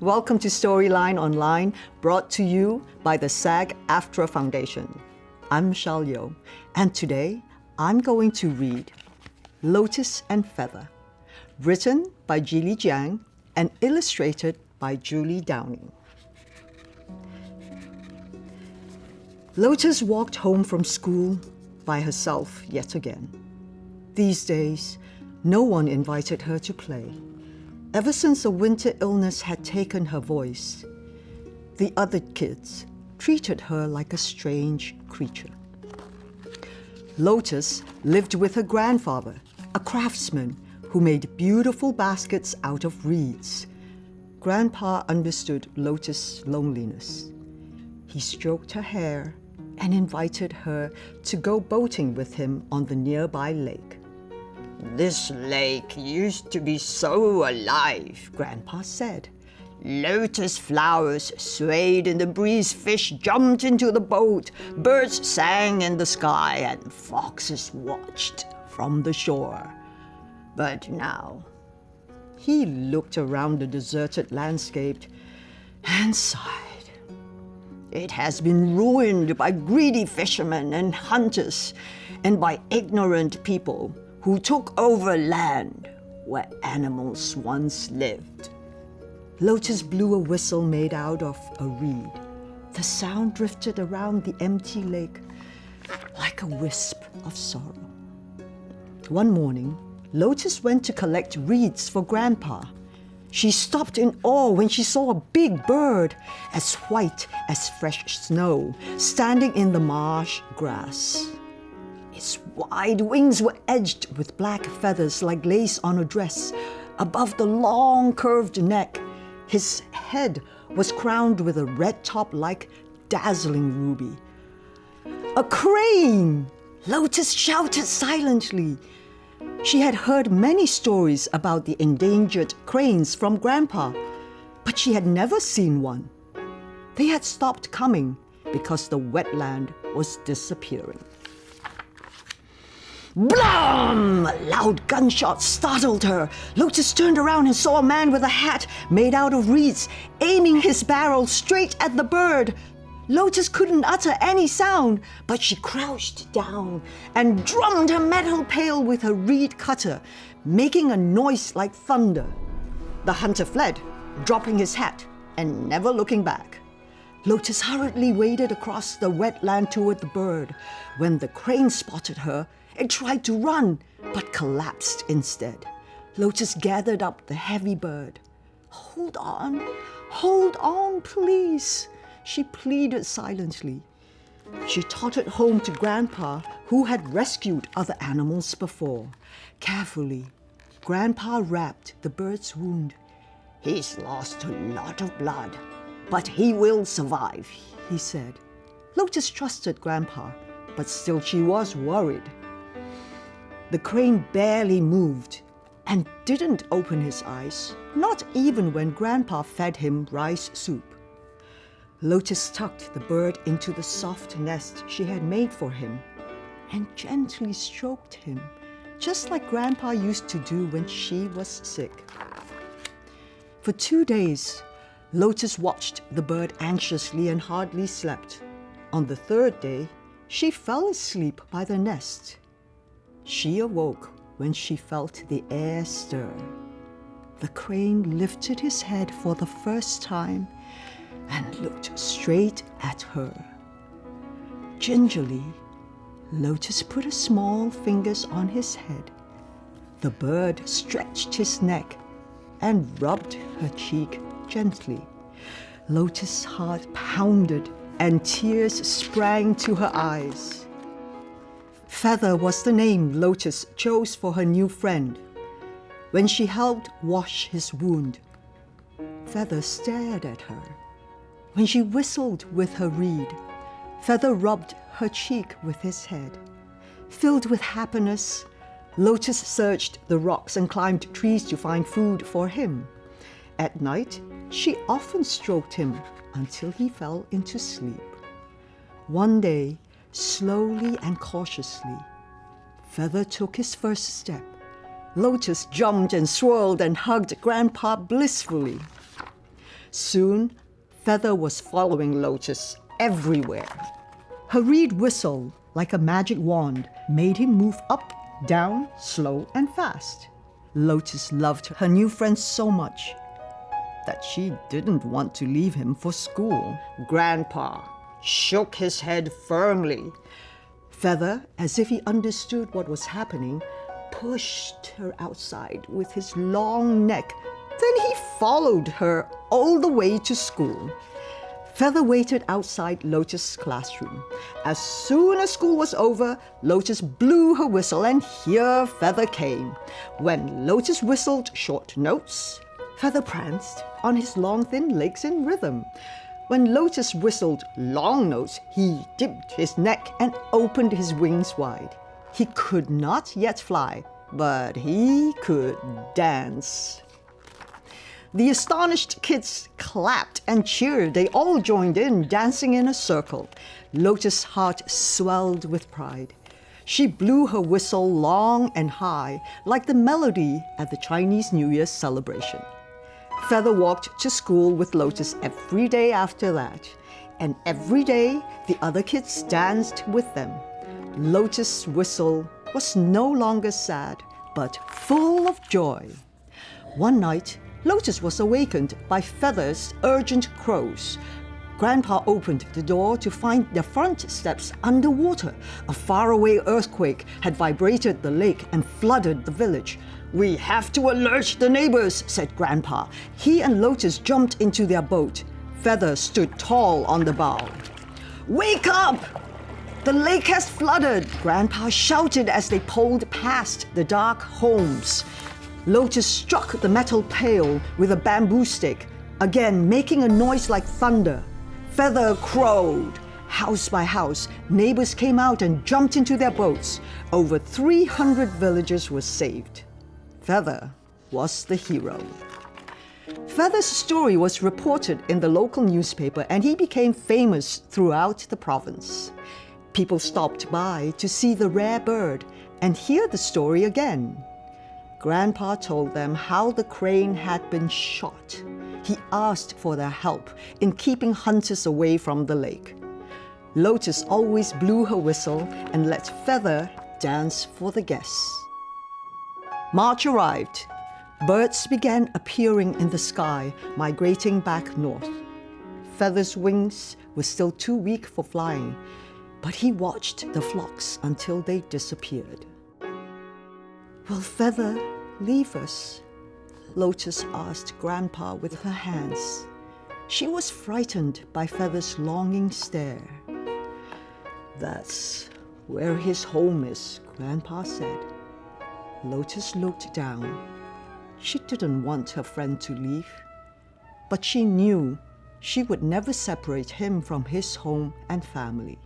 Welcome to Storyline Online, brought to you by the SAG-AFTRA Foundation. I'm Michelle Yeoh, and today I'm going to read Lotus and Feather, written by Ji-li Jiang and illustrated by Ji-li Jiang. Lotus walked home from school by herself yet again. These days, no one invited her to play. Ever since a winter illness had taken her voice, the other kids treated her like a strange creature. Lotus lived with her grandfather, a craftsman who made beautiful baskets out of reeds. Grandpa understood Lotus' loneliness. He stroked her hair and invited her to go boating with him on the nearby lake. "This lake used to be so alive," Grandpa said. "Lotus flowers swayed in the breeze, fish jumped into the boat, birds sang in the sky, and foxes watched from the shore. But now..." He looked around the deserted landscape and sighed. "It has been ruined by greedy fishermen and hunters, and by ignorant people who took over land where animals once lived." Lotus blew a whistle made out of a reed. The sound drifted around the empty lake like a wisp of sorrow. One morning, Lotus went to collect reeds for Grandpa. She stopped in awe when she saw a big bird, as white as fresh snow, standing in the marsh grass. Its wide wings were edged with black feathers like lace on a dress. Above the long curved neck, his head was crowned with a red top like dazzling ruby. "A crane!" Lotus shouted silently. She had heard many stories about the endangered cranes from Grandpa, but she had never seen one. They had stopped coming because the wetland was disappearing. Blam! Loud gunshots startled her. Lotus turned around and saw a man with a hat made out of reeds, aiming his barrel straight at the bird. Lotus couldn't utter any sound, but she crouched down and drummed her metal pail with her reed cutter, making a noise like thunder. The hunter fled, dropping his hat and never looking back. Lotus hurriedly waded across the wetland toward the bird. When the crane spotted her, it tried to run, but collapsed instead. Lotus gathered up the heavy bird. Hold on, please," she pleaded silently. She tottered home to Grandpa, who had rescued other animals before. Carefully, Grandpa wrapped the bird's wound. "He's lost a lot of blood, but he will survive," he said. Lotus trusted Grandpa, but still she was worried. The crane barely moved and didn't open his eyes, not even when Grandpa fed him rice soup. Lotus tucked the bird into the soft nest she had made for him and gently stroked him, just like Grandpa used to do when she was sick. For 2 days, Lotus watched the bird anxiously and hardly slept. On the 3rd day, she fell asleep by the nest. She awoke when she felt the air stir. The crane lifted his head for the first time and looked straight at her. Gingerly, Lotus put her small fingers on his head. The bird stretched his neck and rubbed her cheek gently. Lotus' heart pounded and tears sprang to her eyes. Feather was the name Lotus chose for her new friend. When she helped wash his wound, Feather stared at her. When she whistled with her reed, Feather rubbed her cheek with his head. Filled with happiness, Lotus searched the rocks and climbed trees to find food for him. At night, she often stroked him until he fell into sleep. One day, slowly and cautiously, Feather took his first step. Lotus jumped and swirled and hugged Grandpa blissfully. Soon, Feather was following Lotus everywhere. Her reed whistle, like a magic wand, made him move up, down, slow, and fast. Lotus loved her new friend so much that she didn't want to leave him for school. Grandpa shook his head firmly. Feather, as if he understood what was happening, pushed her outside with his long neck. Then he followed her all the way to school. Feather waited outside Lotus' classroom. As soon as school was over, Lotus blew her whistle and here Feather came. When Lotus whistled short notes, Feather pranced on his long thin legs in rhythm. When Lotus whistled long notes, he dipped his neck and opened his wings wide. He could not yet fly, but he could dance. The astonished kids clapped and cheered. They all joined in, dancing in a circle. Lotus' heart swelled with pride. She blew her whistle long and high, like the melody at the Chinese New Year celebration. Feather walked to school with Lotus every day after that, and every day the other kids danced with them. Lotus' whistle was no longer sad, but full of joy. One night, Lotus was awakened by Feather's urgent crows. Grandpa opened the door to find the front steps underwater. A faraway earthquake had vibrated the lake and flooded the village. "We have to alert the neighbors," said Grandpa. He and Lotus jumped into their boat. Feather stood tall on the bow. "Wake up! The lake has flooded!" Grandpa shouted as they poled past the dark homes. Lotus struck the metal pail with a bamboo stick, again making a noise like thunder. Feather crowed. House by house, neighbors came out and jumped into their boats. Over 300 villagers were saved. Feather was the hero. Feather's story was reported in the local newspaper and he became famous throughout the province. People stopped by to see the rare bird and hear the story again. Grandpa told them how the crane had been shot. He asked for their help in keeping hunters away from the lake. Lotus always blew her whistle and let Feather dance for the guests. March arrived. Birds began appearing in the sky, migrating back north. Feather's wings were still too weak for flying, but he watched the flocks until they disappeared. "Will Feather leave us?" Lotus asked Grandpa with her hands. She was frightened by Feather's longing stare. "That's where his home is," Grandpa said. Lotus looked down. She didn't want her friend to leave, but she knew she would never separate him from his home and family.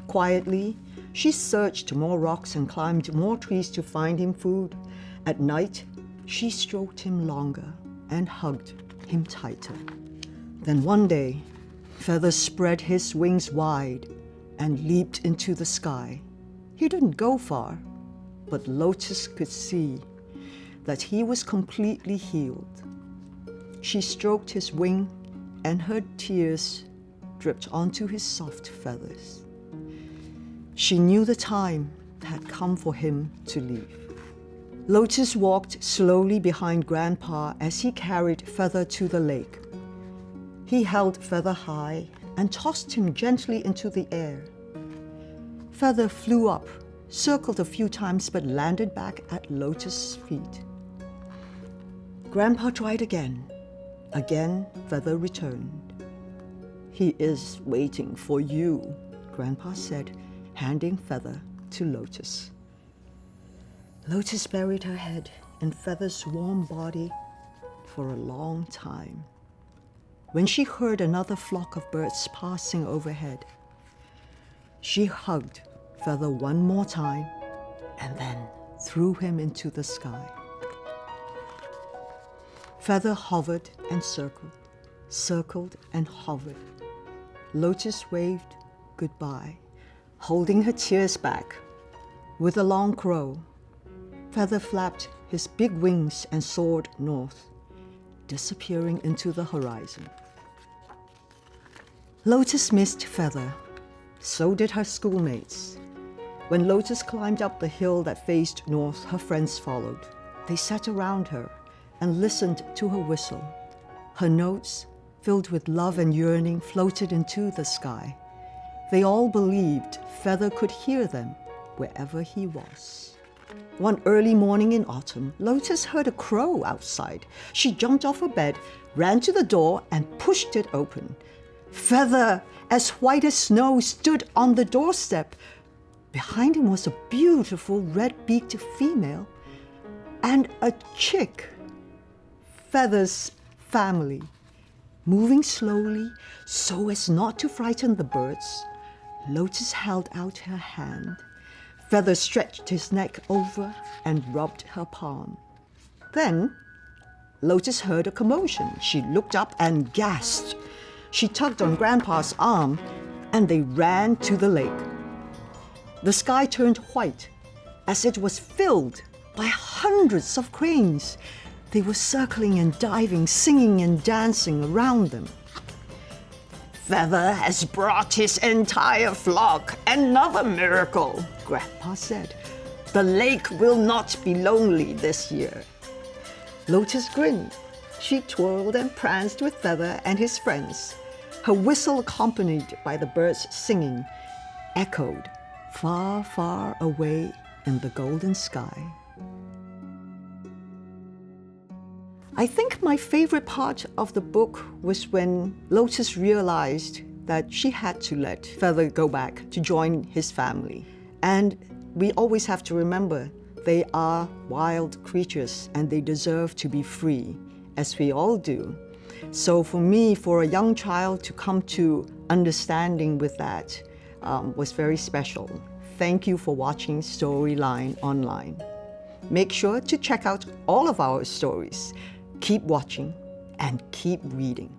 Quietly, she searched more rocks and climbed more trees to find him food. At night, she stroked him longer and hugged him tighter. Then one day, Feather spread his wings wide and leaped into the sky. He didn't go far, but Lotus could see that he was completely healed. She stroked his wing and her tears dripped onto his soft feathers. She knew the time had come for him to leave. Lotus walked slowly behind Grandpa as he carried Feather to the lake. He held Feather high and tossed him gently into the air. Feather flew up, circled a few times, but landed back at Lotus' feet. Grandpa tried again. Again, Feather returned. "He is waiting for you," Grandpa said, handing Feather to Lotus. Lotus buried her head in Feather's warm body for a long time. When she heard another flock of birds passing overhead, she hugged Feather one more time and then threw him into the sky. Feather hovered and circled, circled and hovered. Lotus waved goodbye, holding her tears back. With a long crow, Feather flapped his big wings and soared north, disappearing into the horizon. Lotus missed Feather. So did her schoolmates. When Lotus climbed up the hill that faced north, her friends followed. They sat around her and listened to her whistle. Her notes, filled with love and yearning, floated into the sky. They all believed Feather could hear them wherever he was. One early morning in autumn, Lotus heard a crow outside. She jumped off her bed, ran to the door, and pushed it open. Feather, as white as snow, stood on the doorstep. Behind him was a beautiful red-beaked female and a chick. Feather's family. Moving slowly so as not to frighten the birds, Lotus held out her hand. Feather stretched his neck over and rubbed her palm. Then Lotus heard a commotion. She looked up and gasped. She tugged on Grandpa's arm and they ran to the lake. The sky turned white as it was filled by hundreds of cranes. They were circling and diving, singing and dancing around them. Feather has brought his entire flock. Another miracle, Grandpa said. The lake will not be lonely this year. Lotus grinned. She twirled and pranced with Feather and his friends. Her whistle, accompanied by the birds singing, echoed far, far away in the golden sky. I think my favorite part of the book was when Lotus realized that she had to let Feather go back to join his family. And we always have to remember they are wild creatures and they deserve to be free, as we all do. So for me, for a young child to come to understanding with that was very special. Thank you for watching Storyline Online. Make sure to check out all of our stories. Keep watching and keep reading.